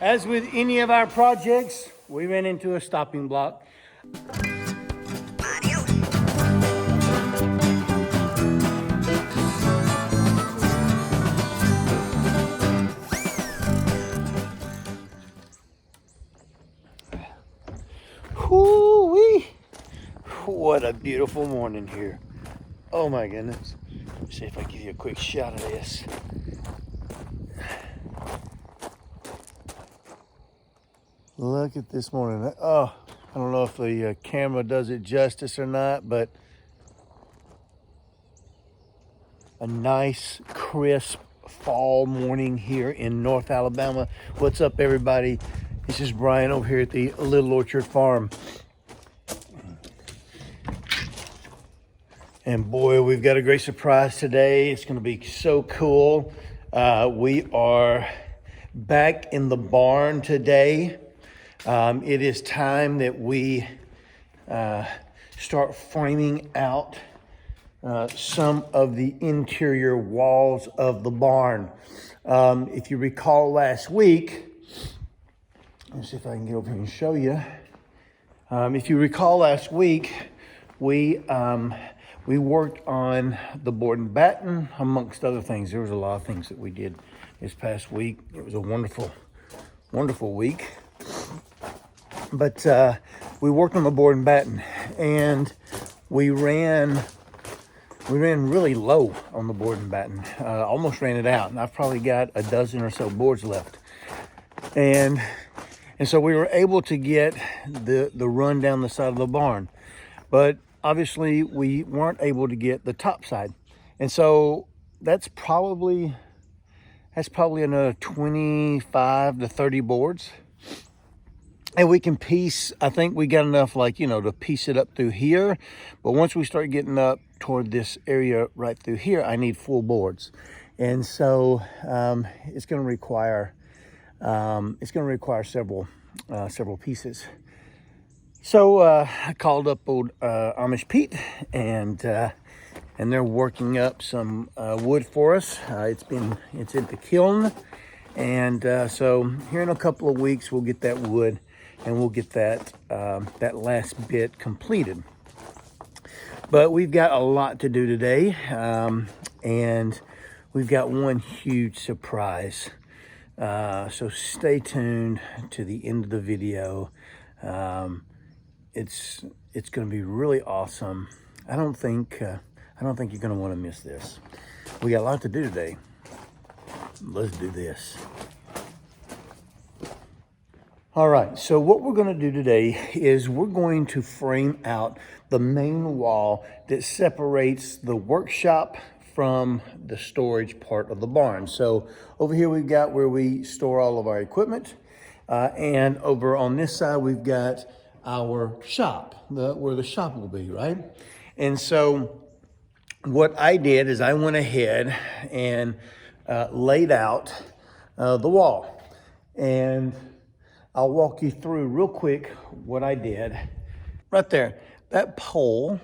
As with any of our projects, we ran into a stopping block. Whoo-wee! What a beautiful morning here. Oh my goodness. Let's see if I can give you a quick shot of this. Look at this morning. Oh, I don't know if the camera does it justice or not, but a nice, crisp fall morning here in North Alabama. What's up, everybody? This is Brian over here at the Little Orchard Farm. And boy, we've got a great surprise today. It's going to be so cool. We are back in the barn today. It is time that we start framing out some of the interior walls of the barn. If you recall last week, let's see if I can get over here and show you. If you recall last week, we worked on the board and batten, amongst other things. There was a lot of things that we did this past week. It was a wonderful, wonderful week. But we worked on the board and batten, and we ran really low on the board and batten. Almost ran it out, and I've probably got a dozen or so boards left. And so we were able to get the run down the side of the barn, but obviously we weren't able to get the top side. And so that's probably another 25 to 30 boards. And we can piece, I think we got enough, to piece it up through here. But once we start getting up toward this area right through here, I need full boards. And so it's going to require several pieces. So I called up old Amish Pete, and they're working up some wood for us. It's at the kiln, and so here in a couple of weeks we'll get that wood, and we'll get that last bit completed. But we've got a lot to do today, and we've got one huge surprise. So stay tuned to the end of the video. It's going to be really awesome. I don't think you're going to want to miss this. We got a lot to do today. Let's do this. All right, so what we're going to do today is we're going to frame out the main wall that separates the workshop from the storage part of the barn. So over here we've got where we store all of our equipment, and over on this side we've got our shop, where the shop will be, right? And so what I did is I went ahead and laid out the wall, and I'll walk you through real quick what I did. Right there, that pole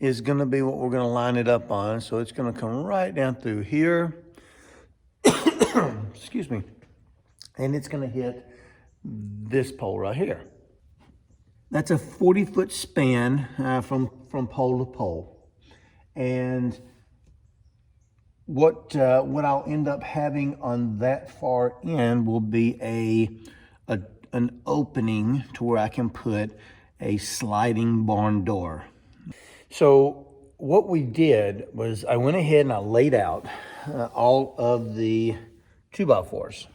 is going to be what we're going to line it up on. So it's going to come right down through here. Excuse me. And it's going to hit this pole right here. That's a 40-foot span from pole to pole. And what I'll end up having on that far end will be an opening to where I can put a sliding barn door. So what we did was I went ahead and I laid out all of the 2x4s,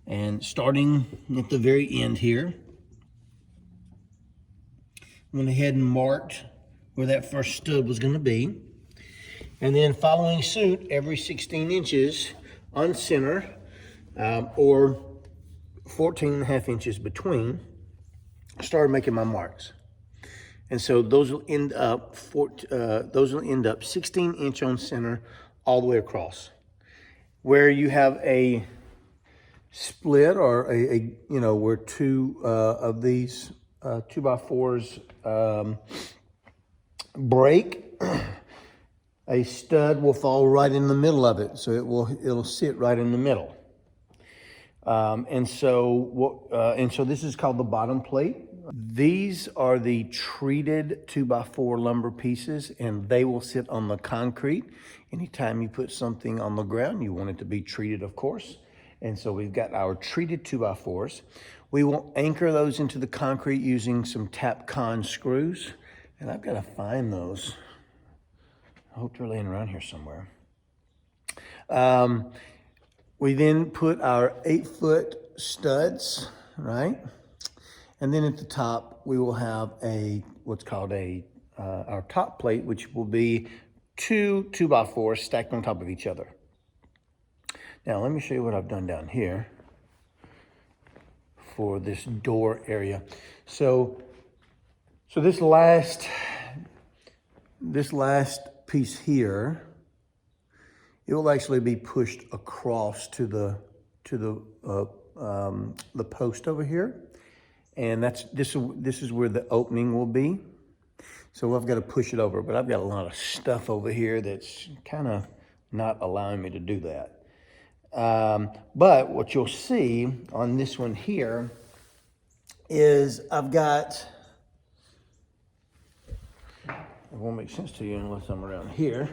and starting at the very end here, went ahead and marked where that first stud was going to be. And then following suit, every 16 inches on center, or 14.5 inches between, started making my marks. And so those will end up 16 inch on center all the way across. Where you have a split, or where two of these 2x4s break, a stud will fall right in the middle of it. So it'll sit right in the middle. And so this is called the bottom plate. These are the treated 2x4 lumber pieces, and they will sit on the concrete. Anytime you put something on the ground, you want it to be treated, of course. And so we've got our treated 2x4s. We will anchor those into the concrete using some Tapcon screws. And I've got to find those. I hope they're laying around here somewhere. We then put our 8-foot studs, right? And then at the top, we will have what's called our top plate, which will be 2 2x4s stacked on top of each other. Now, let me show you what I've done down here for this door area. So this last piece here, it will actually be pushed across to the post over here, and this is where the opening will be. So I've got to push it over, but I've got a lot of stuff over here that's kind of not allowing me to do that. But what you'll see on this one here is I've got, it won't make sense to you unless I'm around here.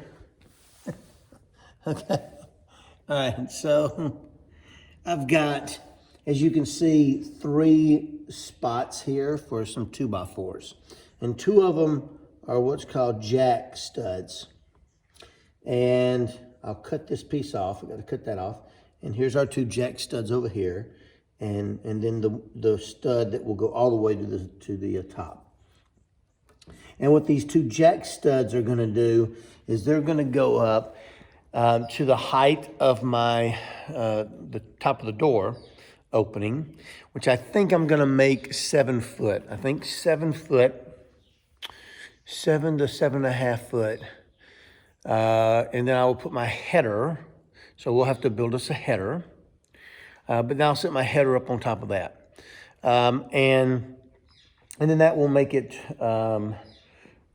Okay. All right. So I've got, as you can see, 3 spots here for some 2x4s. And 2 of them are what's called jack studs. And I'll cut this piece off. I've got to cut that off. And here's our 2 jack studs over here. And then the stud that will go all the way to the top. And what these 2 jack studs are going to do is they're going to go up to the height of my the top of the door opening, which I think I'm going to make 7 foot. I think 7 foot, 7 to 7.5 foot, and then I will put my header. So we'll have to build us a header, but then I'll set my header up on top of that, and then that will make it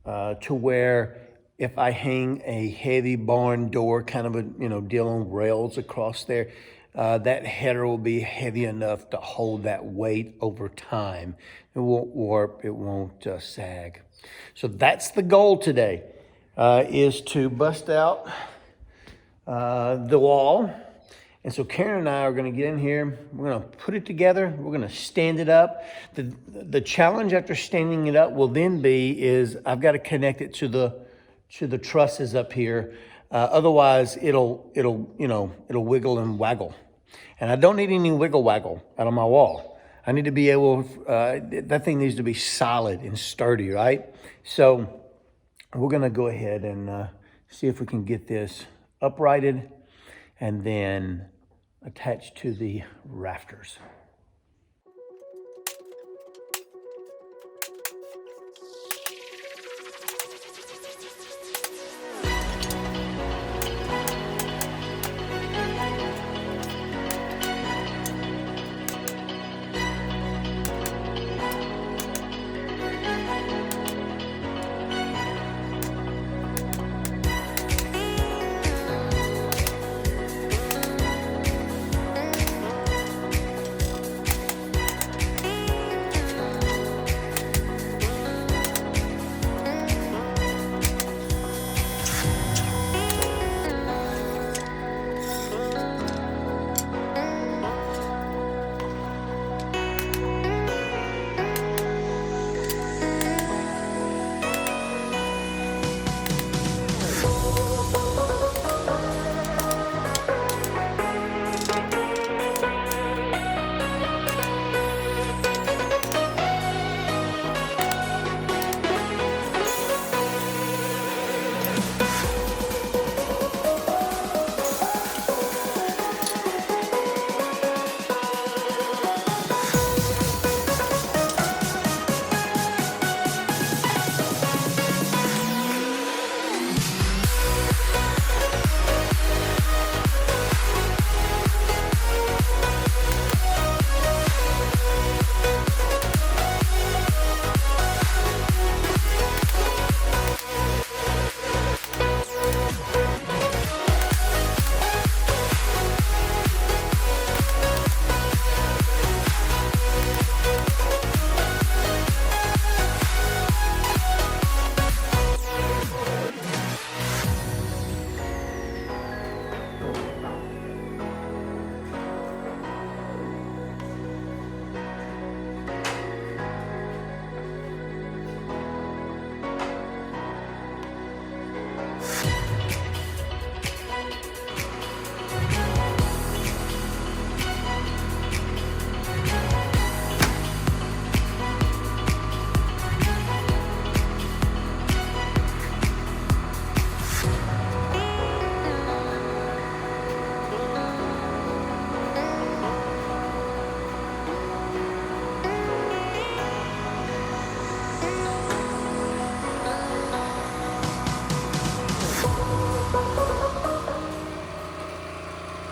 to where if I hang a heavy barn door, kind of a deal on rails across there, that header will be heavy enough to hold that weight over time. It won't warp, it won't sag. So that's the goal today, is to bust out the wall. And so Karen and I are going to get in here. We're going to put it together. We're going to stand it up. The challenge after standing it up will then be is I've got to connect it to the trusses up here. Otherwise, it'll wiggle and waggle. And I don't need any wiggle waggle out of my wall. I need to be able, that thing needs to be solid and sturdy, right? So we're going to go ahead and see if we can get this uprighted and then attached to the rafters.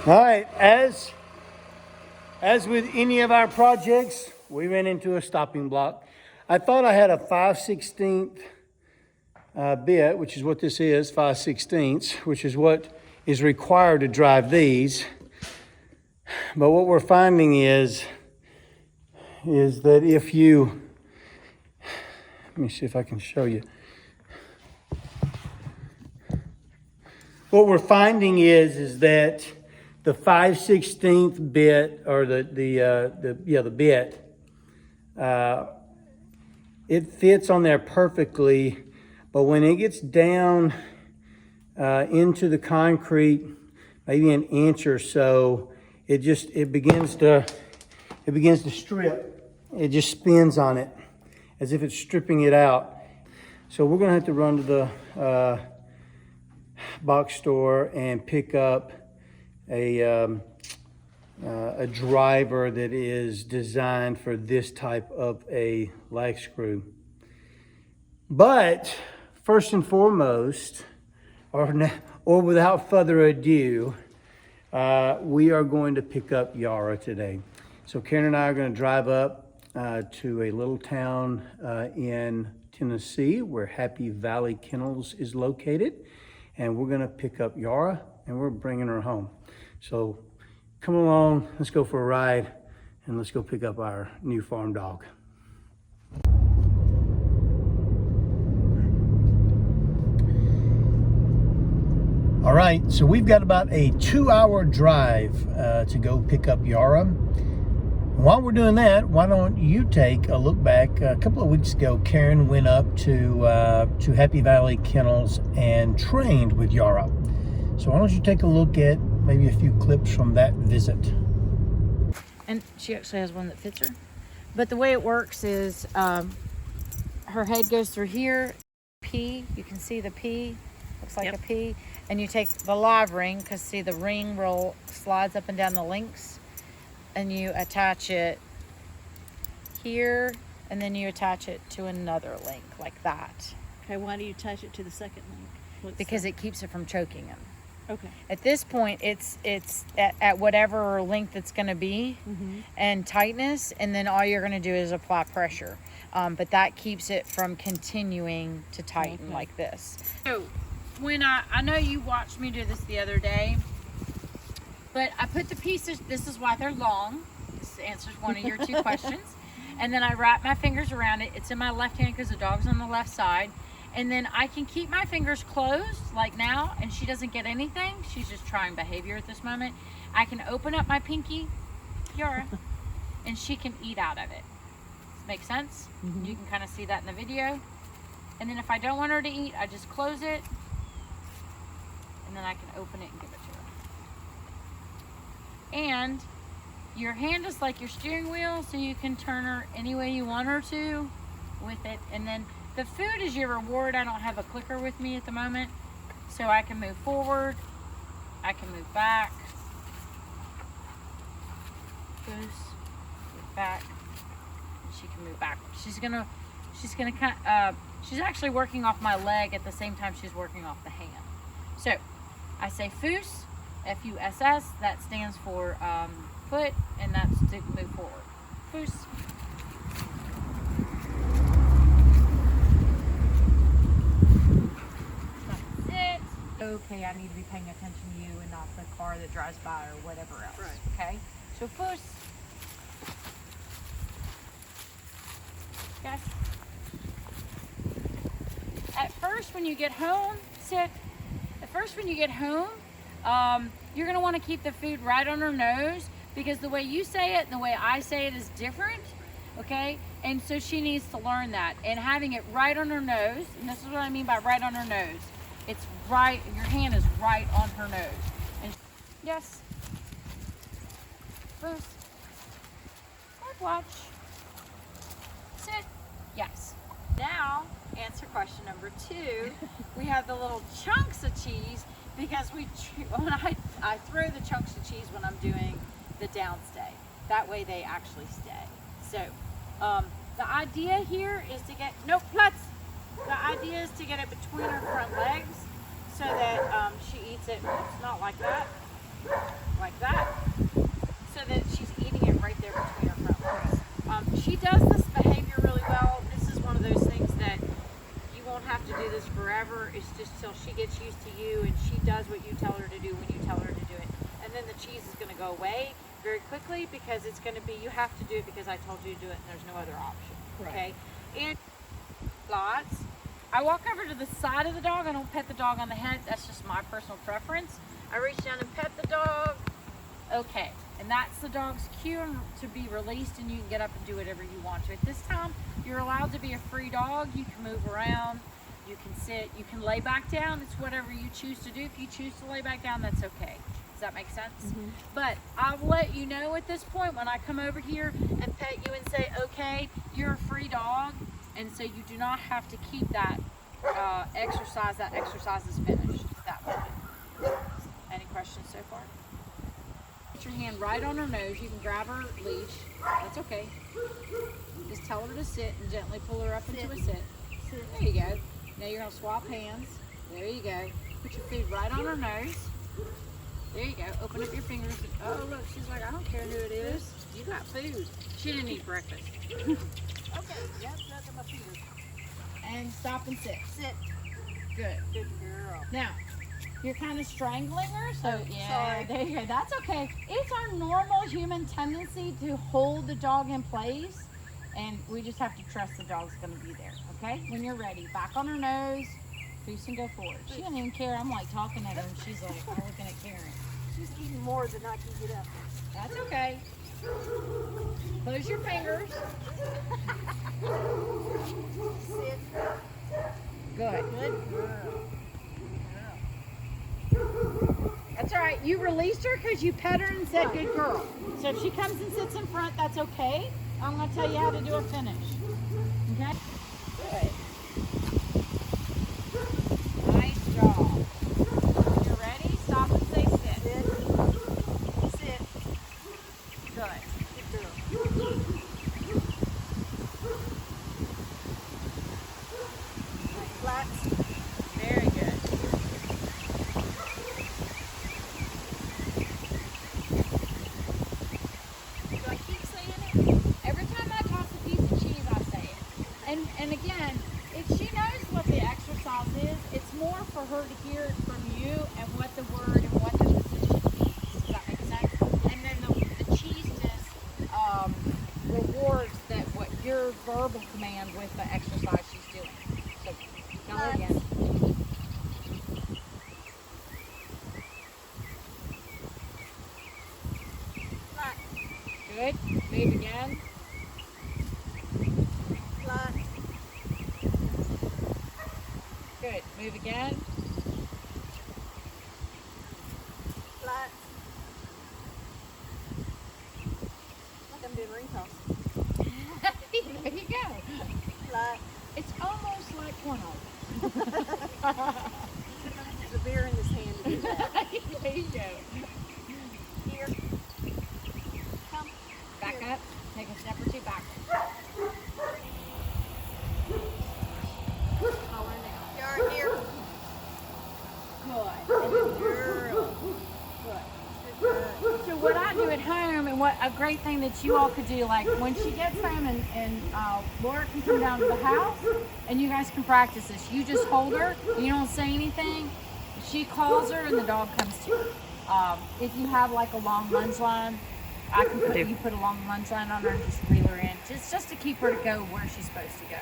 All right, as with any of our projects, we ran into a stopping block. I thought I had a 5/16 bit, which is what this is, 5/16, which is what is required to drive these. But what we're finding is that if you, let me see if I can show you. What we're finding is that the 5/16 bit, or the bit, it fits on there perfectly, but when it gets down into the concrete, maybe an inch or so, it begins to strip. It just spins on it as if it's stripping it out. So we're gonna have to run to the box store and pick up a driver that is designed for this type of a lag screw. But first and foremost, or without further ado, we are going to pick up Yara today. So Karen and I are going to drive up to a little town in Tennessee where Happy Valley Kennels is located, and we're going to pick up Yara and we're bringing her home. So come along, let's go for a ride, and let's go pick up our new farm dog. All right, so we've got about a 2-hour drive to go pick up Yara. While we're doing that, why don't you take a look back? A couple of weeks ago, Karen went up to Happy Valley Kennels and trained with Yara. So why don't you take a look at maybe a few clips from that visit. And she actually has one that fits her. But the way it works is her head goes through here, P, you can see the P, looks like a P. And you take the live ring, because see the ring slides up and down the links, and you attach it here, and then you attach it to another link like that. Okay, why do you attach it to the second link? Because it keeps it from choking him. Okay. At this point, it's at whatever length it's going to be, and tightness, and then all you're going to do is apply pressure. But that keeps it from continuing to tighten like this. So when I know you watched me do this the other day, but I put the pieces, this is why they're long. This answers one of your 2 questions. And then I wrap my fingers around it. It's in my left hand because the dog's on the left side. And then I can keep my fingers closed like now, and she doesn't get anything. She's just trying behavior at this moment. I can open up my pinky, Yara, and she can eat out of it. Make sense? You can kind of see that in the video. And then if I don't want her to eat, I just close it, and then I can open it and give it to her. And your hand is like your steering wheel, so you can turn her any way you want her to with it. And then the food is your reward. I don't have a clicker with me at the moment, so I can move forward, I can move back, move back, and she can move backwards. She's gonna she's actually working off my leg at the same time she's working off the hand. So I say Foos, F-U-S-S, that stands for foot, and that's to move forward. Foos. Okay, I need to be paying attention to you and not the car that drives by or whatever else. Right. Okay? So first, okay. At first when you get home, sit. At first when you get home, you're gonna wanna keep the food right on her nose, because the way you say it and the way I say it is different, okay? And so she needs to learn that. And having it right on her nose, and this is what I mean by right on her nose. It's right, your hand is right on her nose. And yes. First. Good watch. Sit. Yes. Now, answer question number 2. We have the little chunks of cheese, because when I throw the chunks of cheese when I'm doing the downstay. That way they actually stay. So, the idea here is to get, no, Platz. The idea is to get it between her front legs so that she eats it. It's not like that. like that, so that she's eating it right there between her front legs. She does this behavior really well. This is one of those things that you won't have to do this forever. It's just till she gets used to you and she does what you tell her to do when you tell her to do it. And then the cheese is going to go away very quickly because it's going to be, you have to do it because I told you to do it and there's no other option. Okay? And lots. I walk over to the side of the dog. I don't pet the dog on the head. That's just my personal preference. I reach down and pet the dog. Okay. And that's the dog's cue to be released, and you can get up and do whatever you want to. At this time, you're allowed to be a free dog. You can move around. You can sit. You can lay back down. It's whatever you choose to do. If you choose to lay back down, that's okay. Does that make sense? Mm-hmm. But I'll let you know at this point when I come over here and pet you and say, okay, you're a free dog. And so you do not have to keep that exercise. That exercise is finished at that moment. Any questions so far? Put your hand right on her nose. You can grab her leash. That's okay. Just tell her to sit and gently pull her up into a sit. There you go. Now you're going to swap hands. There you go. Put your food right on her nose. There you go. Open up your fingers. Oh, look. She's like, I don't care who it is. You got food. She didn't eat breakfast. Okay. Yep, look at my fingers. And stop and sit. Sit. Good. Good girl. Now, you're kind of strangling her, so yeah, sorry. There you go. That's okay. It's our normal human tendency to hold the dog in place, and we just have to trust the dog's going to be there, okay? When you're ready, back on her nose, boost and go forward. She doesn't even care. I'm like talking at her, and she's like, I'm looking at Karen. She's eating more than I can get up. That's okay. Close your fingers. Sit. Good. Good girl. That's all right. You released her because you pet her and said, good girl. So if she comes and sits in front, that's okay. I'm going to tell you how to do a finish. Okay? Good. Nice job. When you're ready, stop and say sit. Sit. Sit. Good. Good girl. Nice flats. Very good. And again, if she knows what the exercise is, it's more for her to hear it from you and what the word and what the position means. Does that make sense? And then the cheese just rewards that what your verbal command with the exercise she's doing. So tell her again. Good. Move again. Good. Move again. Flat. Like I'm doing ring toss. There you go. Flat. It's almost like cornhole. There's a beer in this hand to do that. There you go. Here. Come. Back here. Up. Take a step or two back. Here. Good. Girl. Good. So what I do at home, and what a great thing that you all could do, like when she gets home and Laura can come down to the house and you guys can practice this. You just hold her, you don't say anything. She calls her and the dog comes to her. If you have like a long lunge line, I can put a long lunge line on her and just reel her in, just to keep her to go where she's supposed to go.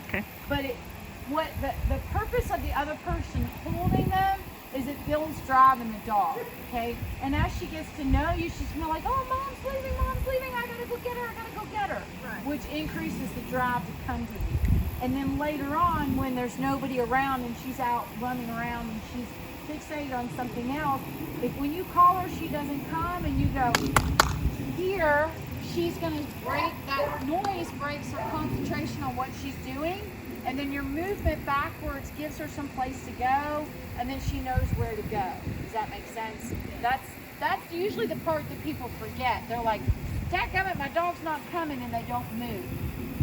Okay. But what the purpose of the other person holding them is it builds drive in the dog, okay? And as she gets to know you, she's gonna be like, oh, mom's leaving, I gotta go get her, right. Which increases the drive to come to you. And then later on, when there's nobody around and she's out running around and she's fixated on something else, if when you call her, she doesn't come and you go here, she's gonna break, that noise breaks her concentration on what she's doing. And then your movement backwards gives her some place to go, and then she knows where to go. Does that make sense? That's usually the part that people forget. They're like, dadgummit, my dog's not coming, and they don't move.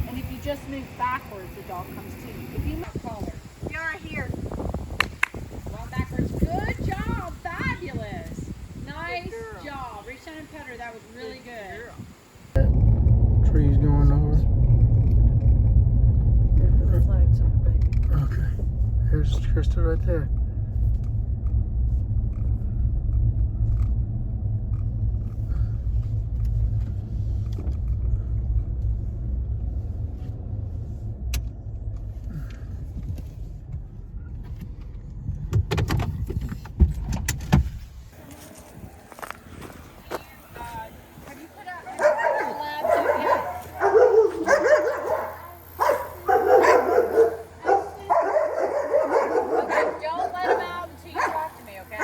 And if you just move backwards, the dog comes to you. If you move forward, you're here. Going backwards. Good job. Fabulous. Nice job. Reach down and pet her. That was really good. Trees going over. The flags on her, baby. Okay. Here's Krista right there. Have you put out the labs up yet? Okay, don't let them out until you talk to me, okay?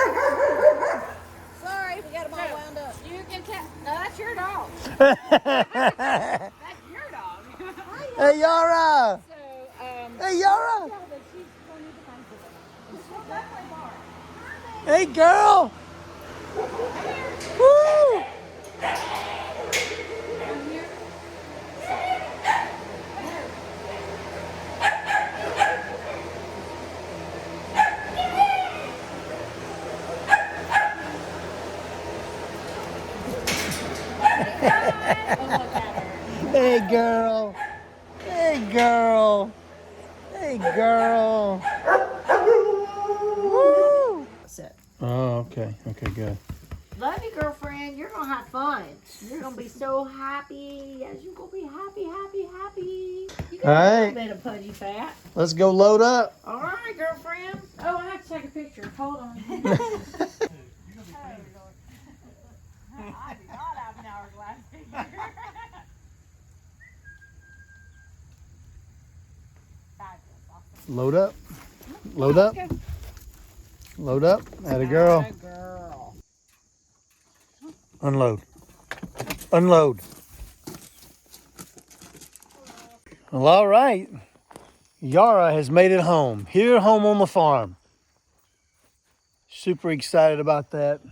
Sorry, we got them all wound up. You can tell. No, that's your dog. That's your dog. Hey, Yara! So, Hey, Yara! but she's going to need to find something. She'll definitely bark. Hey, girl! Woo! Hey, girl. Hey, girl. Hey, girl. Woo! Set. Oh, okay. Okay, good. Love you, girlfriend. You're gonna have fun. You're gonna be so happy. As you're gonna be happy, happy, happy. You got All a right. little bit of pudgy fat. Let's go load up. All right, girlfriend. Oh, I have to take a picture. Hold on. I did not have an hourglass figure. Load up. Load up. Load up. Atta girl. Girl. Unload. Unload. Well, all right. Yara has made it home. Here, home on the farm. Super excited about that.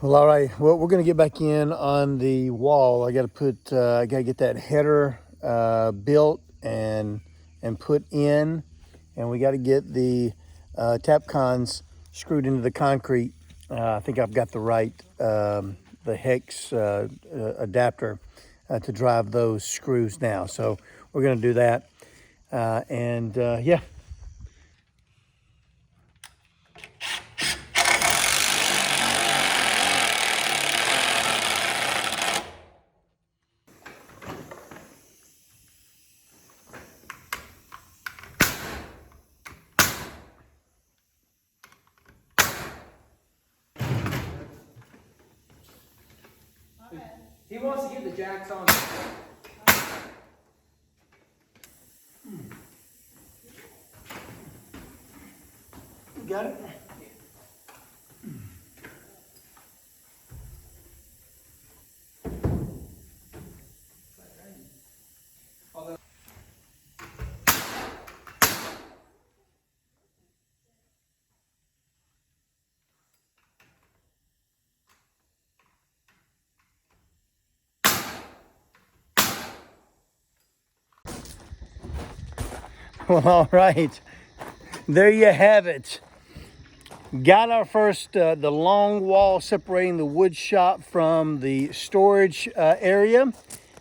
Well, all right. Well, we're gonna get back in on the wall. I gotta get that header built and put in, and we gotta get the Tapcons screwed into the concrete. I think I've got the right the hex adapter to drive those screws now. So we're gonna do that, yeah. He wants to get the jacks on. Got it? Well, all right. There you have it. Got our first, the long wall separating the wood shop from the storage area.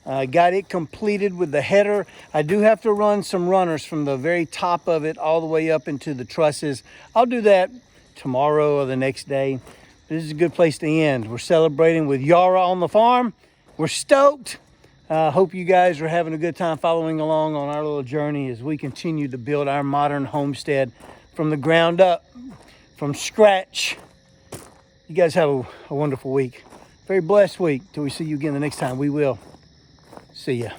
Got it completed with the header. I do have to run some runners from the very top of it all the way up into the trusses. I'll do that tomorrow or the next day. This is a good place to end. We're celebrating with Yara on the farm. We're stoked. Hope you guys are having a good time following along on our little journey as we continue to build our modern homestead from the ground up, from scratch. You guys have a wonderful week. Very blessed week. Till we see you again the next time. We will. See ya.